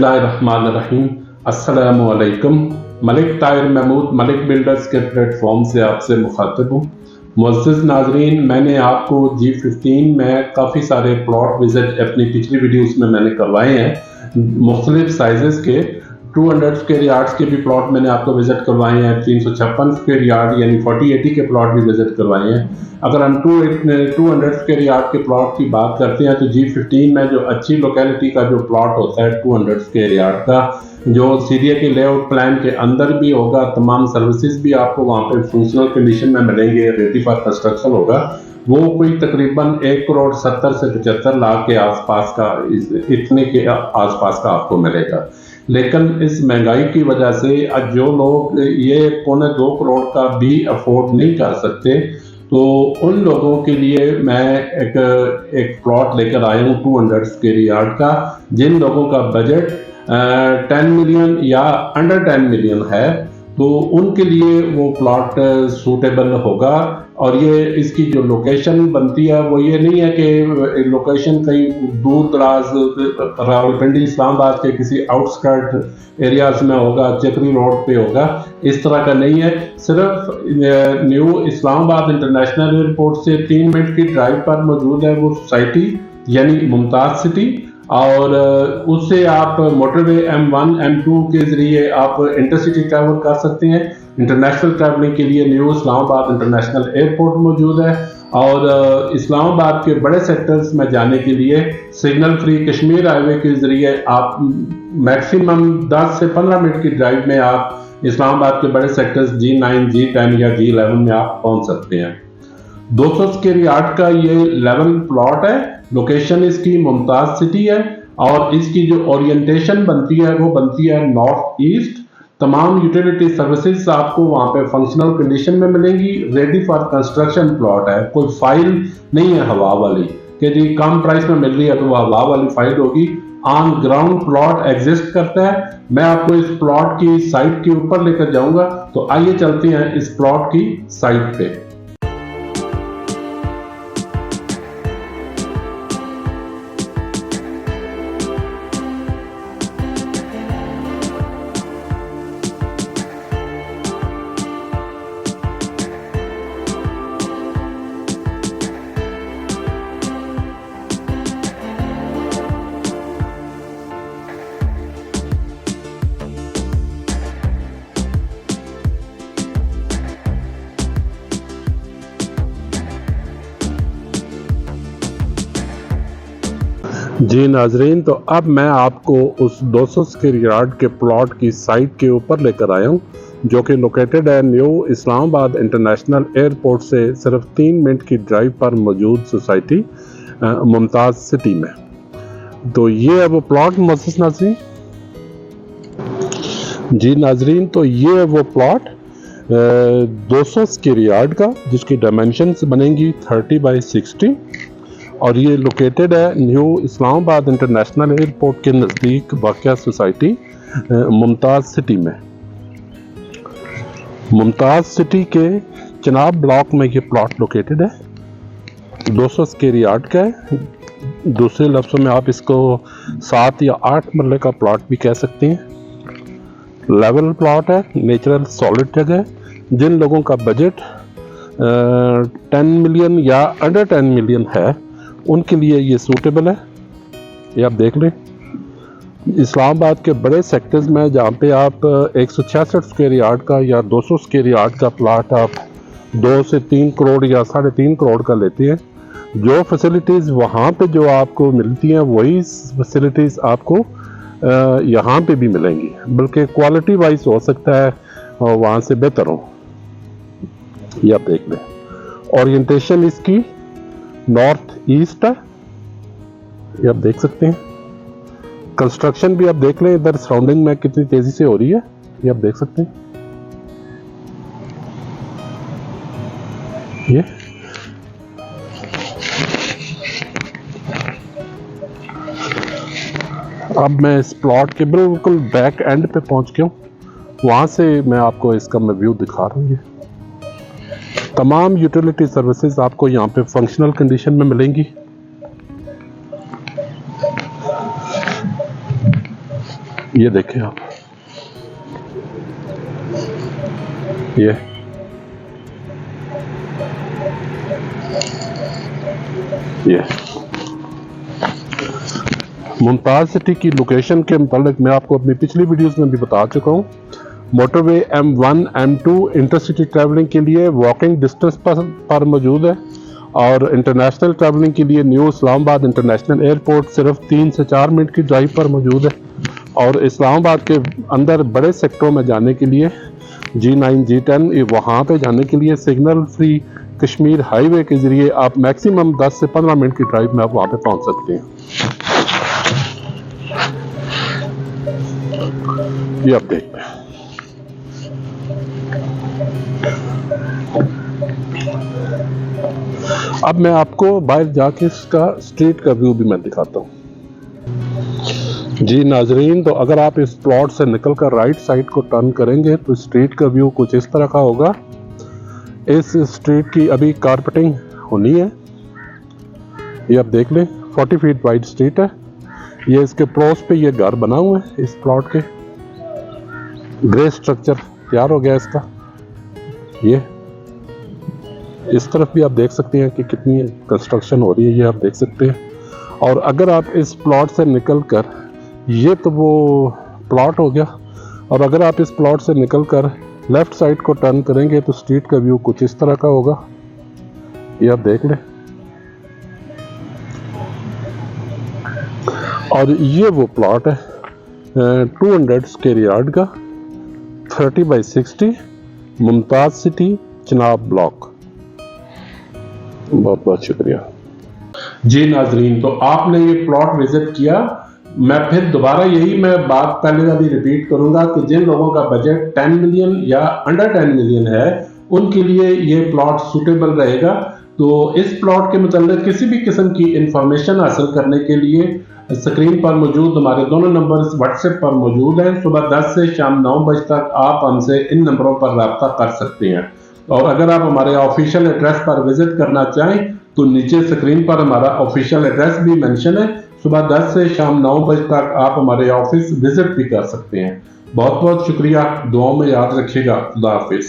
बिस्मिल्लाहिर्रहमानिर्रहीम। अस्सलामुअलैकुम। मलिक ताहिर महमूद मलिक बिल्डर्स के प्लेटफॉर्म से आपसे मुखातिब हूँ। मुअज़्ज़िज़ नाज़रीन, मैंने आपको G15 में काफ़ी सारे प्लॉट विज़िट अपनी पिछली वीडियोस में मैंने करवाए हैं। मुख्तलिफ साइज़ के 200 स्क्वायर यार्ड्स के भी प्लॉट मैंने आपको विज़िट करवाए हैं, 356 स्क्वायर यार्ड यानी 40-80 के प्लॉट भी विज़िट करवाए हैं। अगर हम 200 स्क्वायर यार्ड के प्लॉट की बात करते हैं तो G15 में जो अच्छी लोकेलिटी का जो प्लॉट होता है 200 स्क्वायर यार्ड का, जो सीरिया के लेआउट प्लान के अंदर भी होगा, तमाम सर्विसेज भी आपको वहाँ पे फंक्शनल कंडीशन में मिलेंगे, रेडी फॉर कंस्ट्रक्शन होगा, वो कोई तकरीबन 1,70 से 75 लाख के आसपास का, इतने के आसपास का आपको मिलेगा। लेकिन इस महंगाई की वजह से आज जो लोग ये 1.25 करोड़ का भी अफोर्ड नहीं कर सकते, तो उन लोगों के लिए मैं एक प्लॉट लेकर आया हूँ 200 स्क्वायर यार्ड का। जिन लोगों का बजट 10 मिलियन या अंडर 10 मिलियन है तो उनके लिए वो प्लॉट सूटेबल होगा। और ये इसकी जो लोकेशन बनती है वो ये नहीं है कि लोकेशन कहीं दूर दराज रावलपिंडी इस्लामाबाद के किसी आउटस्कर्ट एरियाज में होगा, चक्री रोड पे होगा, इस तरह का नहीं है। सिर्फ न्यू इस्लामाबाद इंटरनेशनल एयरपोर्ट से 3 मिनट की ड्राइव पर मौजूद है वो सोसाइटी, यानी मुमताज सिटी। और उससे आप मोटरवे M1 M2 के जरिए आप इंटरसिटी ट्रैवल कर सकते हैं। इंटरनेशनल ट्रैवलिंग के लिए न्यू इस्लामाबाद इंटरनेशनल एयरपोर्ट मौजूद है। और इस्लामाबाद के बड़े सेक्टर्स में जाने के लिए सिग्नल फ्री कश्मीर हाईवे के जरिए आप मैक्सिमम 10 से 15 मिनट की ड्राइव में आप इस्लामाबाद के बड़े सेक्टर्स G9, G10 या G11 में आप पहुंच सकते हैं। 200 स्क्वायर यार्ड का ये लेवल प्लॉट है। लोकेशन इसकी मुमताज सिटी है और इसकी जो ओरिएंटेशन बनती है वो बनती है नॉर्थ ईस्ट। तमाम यूटिलिटी सर्विसेज आपको वहाँ पे फंक्शनल कंडीशन में मिलेंगी। रेडी फॉर कंस्ट्रक्शन प्लॉट है, कोई फाइल नहीं है हवा वाली कि जी कम प्राइस में मिल रही है तो वह हवा वाली फाइल होगी। ऑन ग्राउंड प्लॉट एग्जिस्ट करता है। मैं आपको इस प्लॉट की साइट के ऊपर लेकर जाऊंगा, तो आइए चलते हैं इस प्लॉट की साइट पे। जी नाजरीन, तो अब मैं आपको उस 200 स्क्वायर यार्ड के प्लॉट की साइट के ऊपर लेकर आया हूँ, जो कि लोकेटेड है न्यू इस्लामाबाद इंटरनेशनल एयरपोर्ट से सिर्फ 3 मिनट की ड्राइव पर मौजूद सोसाइटी मुमताज सिटी में। तो ये है वो प्लॉट मुअज़्ज़िज़ नाज़रीन। जी नाजरीन, तो ये है वो प्लॉट 200 स्क्वायर यार्ड का, जिसकी डायमेंशंस बनेंगी 30 बाई 60 और ये लोकेटेड है न्यू इस्लामाबाद इंटरनेशनल एयरपोर्ट के नज़दीक वाक़या सोसाइटी मुमताज़ सिटी में। मुमताज़ सिटी के चनाब ब्लॉक में ये प्लॉट लोकेटेड है। 200 स्क्वायर यार्ड का है। दूसरे लफ्ज़ों में आप इसको 7 या 8 मरले का प्लॉट भी कह सकते हैं। लेवल प्लॉट है, नेचुरल सॉलिड जगह है। जिन लोगों का बजट 10 मिलियन या अंडर 10 मिलियन है उनके लिए ये सूटेबल है। ये आप देख लें, इस्लामाबाद के बड़े सेक्टर्स में जहाँ पे आप 166 स्क्वायर यार्ड का या 200 स्क्वायर यार्ड का प्लाट आप 2 से 3 करोड़ या 3.5 करोड़ का लेते हैं, जो फैसिलिटीज़ वहाँ पे जो आपको मिलती हैं वही फैसिलिटीज़ आपको यहाँ पे भी मिलेंगी, बल्कि क्वालिटी वाइज हो सकता है और वहाँ से बेहतर हो। ये आप देख लें, ओरिएंटेशन इसकी नॉर्थ ईस्ट है। ये आप देख सकते हैं। कंस्ट्रक्शन भी आप देख लें इधर सराउंडिंग में कितनी तेजी से हो रही है, ये आप देख सकते हैं। ये अब मैं इस प्लॉट के बिल्कुल बैक एंड पे पहुंच गया हूँ, वहां से मैं आपको इसका मैं व्यू दिखा रहा हूँ। तमाम यूटिलिटी सर्विसेज आपको यहाँ पे फंक्शनल कंडीशन में मिलेंगी। ये देखें आप, ये मुमताज़ सिटी की लोकेशन के मुतालिक मैं आपको अपनी पिछली वीडियोस में भी बता चुका हूँ। Motorway M1 M2 intercity travelling के लिए वॉकिंग डिस्टेंस पर मौजूद है, और इंटरनेशनल ट्रैवलिंग के लिए न्यू इस्लामाबाद इंटरनेशनल एयरपोर्ट सिर्फ 3 से 4 मिनट की ड्राइव पर मौजूद है। और इस्लामाबाद के अंदर बड़े सेक्टरों में जाने के लिए G9 G10 वहाँ पे जाने के लिए सिग्नल फ्री कश्मीर हाईवे के ज़रिए आप मैक्सिमम 10 से 15 मिनट की ड्राइव में आप वहाँ पे पहुँच सकते हैं। ये आप देखते हैं। अब मैं आपको बाहर जाके इसका स्ट्रीट का व्यू भी मैं दिखाता हूँ। जी नाजरीन, तो अगर आप इस प्लॉट से निकलकर राइट साइड को टर्न करेंगे तो स्ट्रीट का व्यू कुछ इस तरह का होगा। इस स्ट्रीट की अभी कारपेटिंग होनी है। ये आप देख लें, 40 फीट वाइड स्ट्रीट है। ये इसके पड़ोस पे ये घर बना हुआ है। इस प्लॉट के ग्रे स्ट्रक्चर तैयार हो गया इसका। ये इस तरफ भी आप देख सकते हैं कि कितनी कंस्ट्रक्शन हो रही है, ये आप देख सकते हैं। और अगर आप इस प्लॉट से निकलकर, ये तो वो प्लॉट हो गया, और अगर आप इस प्लॉट से निकलकर लेफ्ट साइड को टर्न करेंगे तो स्ट्रीट का व्यू कुछ इस तरह का होगा। ये आप देख लें। और ये वो प्लॉट है 200 स्क्वायर यार्ड का 30 by 60 Mumtaz city Chenab block. बहुत बहुत शुक्रिया। जी नाजरीन, तो आपने ये प्लॉट विजिट किया। मैं फिर दोबारा मैं बात पहले वाली रिपीट करूंगा कि जिन लोगों का बजट 10 मिलियन या अंडर 10 मिलियन है उनके लिए ये प्लॉट सूटेबल रहेगा। तो इस प्लॉट के मतलब किसी भी किस्म की इंफॉर्मेशन हासिल करने के लिए स्क्रीन पर मौजूद हमारे दोनों नंबर व्हाट्सएप पर मौजूद हैं। सुबह 10 से शाम 9 बजे तक आप हमसे इन नंबरों पर रब्ता कर सकते हैं। और अगर आप हमारे ऑफिशियल एड्रेस पर विजिट करना चाहें तो नीचे स्क्रीन पर हमारा ऑफिशियल एड्रेस भी मेंशन है। सुबह 10 से शाम 9 बजे तक आप हमारे ऑफिस विजिट भी कर सकते हैं। बहुत बहुत शुक्रिया। दुआओं में याद रखिएगा। खुदा हाफिज।